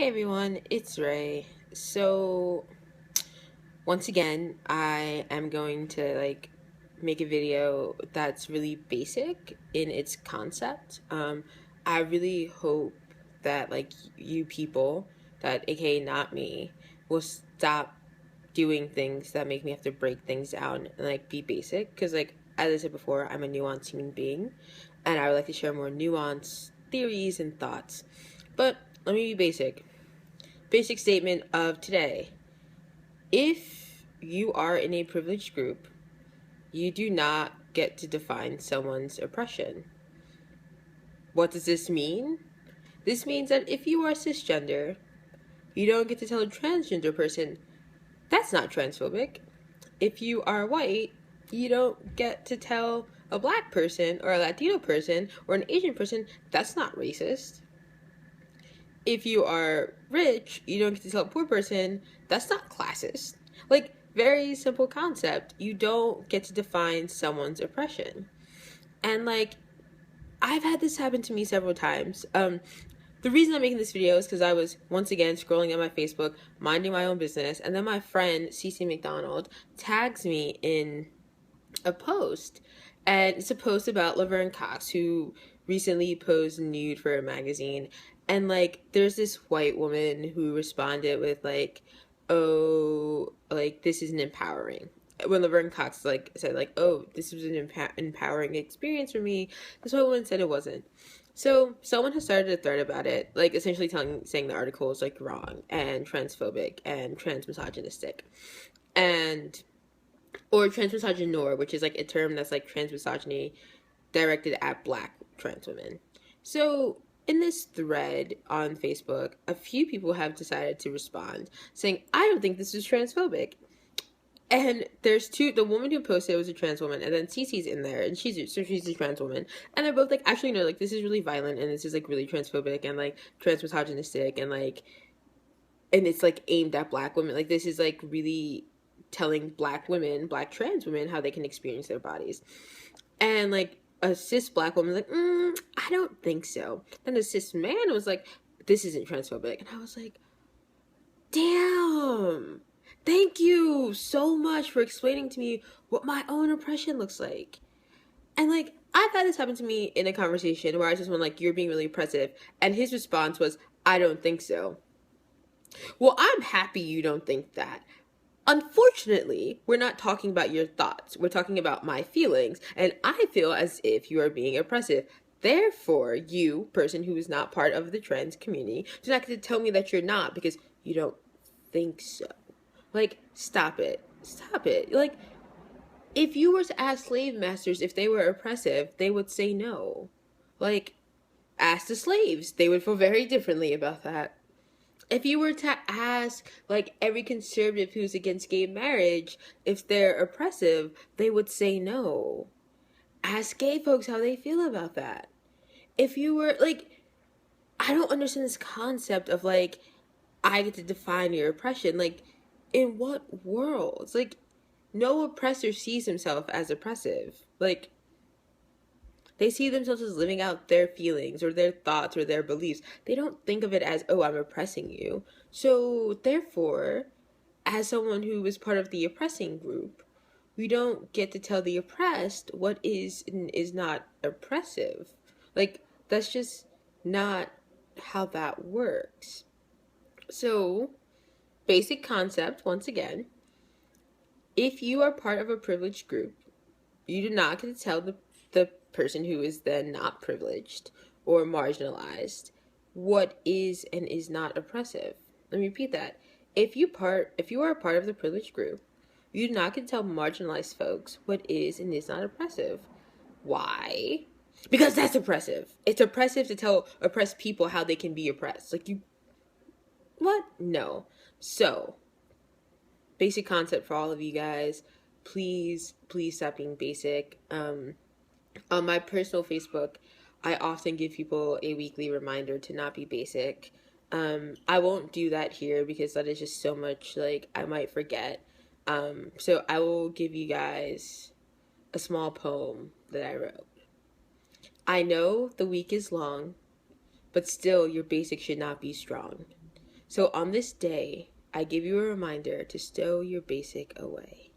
Hey everyone, it's Ray. So, once again, I am going to make a video that's really basic in its concept. I really hope that you people, that aka not me, will stop doing things that make me have to break things down and be basic. Because as I said before, I'm a nuanced human being, and I would like to share more nuanced theories and thoughts. But let me be basic. Basic statement of today. If you are in a privileged group, you do not get to define someone's oppression. What does this mean? This means that if you are cisgender, you don't get to tell a transgender person, that's not transphobic. If you are white, you don't get to tell a black person or a Latino person or an Asian person, that's not racist. If you are rich, you don't get to tell a poor person, that's not classist. Very simple concept. You don't get to define someone's oppression. And I've had this happen to me several times. The reason I'm making this video is because I was once again scrolling on my Facebook, minding my own business, and then my friend Cece McDonald tags me in a post, and it's a post about Laverne Cox, who recently posed nude for a magazine, and there's this white woman who responded with oh, this isn't empowering. When Laverne Cox said oh, this was an empowering experience for me, this white woman said it wasn't. So someone has started a thread about it, essentially saying the article is wrong and transphobic and transmisogynistic, and or transmisogynoir, which is a term that's transmisogyny directed at black trans women. So in this thread on Facebook, a few people have decided to respond saying, I don't think this is transphobic. And there's the woman who posted was a trans woman, and then Cece's in there, and she's a trans woman, and they're both actually no, this is really violent, and this is really transphobic and transmisogynistic, and it's aimed at black women. This is really telling black women, black trans women, how they can experience their bodies. And a cis black woman was I don't think so. Then a cis man was this isn't transphobic. And I was damn, thank you so much for explaining to me what my own oppression looks like. And I've had this happen to me in a conversation where I just went you're being really oppressive, and his response was, I don't think so. Well, I'm happy you don't think that. Unfortunately, we're not talking about your thoughts. We're talking about my feelings, and I feel as if you are being oppressive. Therefore, you, person who is not part of the trans community, do not get to tell me that you're not because you don't think so. Stop it. Stop it. If you were to ask slave masters if they were oppressive, they would say no. Ask the slaves. They would feel very differently about that. If you were to ask every conservative who's against gay marriage if they're oppressive, they would say no. Ask gay folks how they feel about that. If you were I don't understand this concept of I get to define your oppression. In what world? No oppressor sees himself as oppressive. They see themselves as living out their feelings or their thoughts or their beliefs. They don't think of it as, oh, I'm oppressing you. So therefore, as someone who is part of the oppressing group, we don't get to tell the oppressed what is and is not oppressive. That's just not how that works. So, basic concept, once again, if you are part of a privileged group, you do not get to tell the person who is then not privileged or marginalized what is and is not oppressive. Let me repeat that. If you are a part of the privileged group, you do not get to tell marginalized folks what is and is not oppressive. Why? Because that's oppressive. It's oppressive to tell oppressed people how they can be oppressed. What? No. So, basic concept for all of you guys. Please stop being basic. On my personal Facebook, I often give people a weekly reminder to not be basic. I won't do that here because that is just so much I might forget. So I will give you guys a small poem that I wrote. I know the week is long, but still your basics should not be strong. So on this day, I give you a reminder to stow your basic away.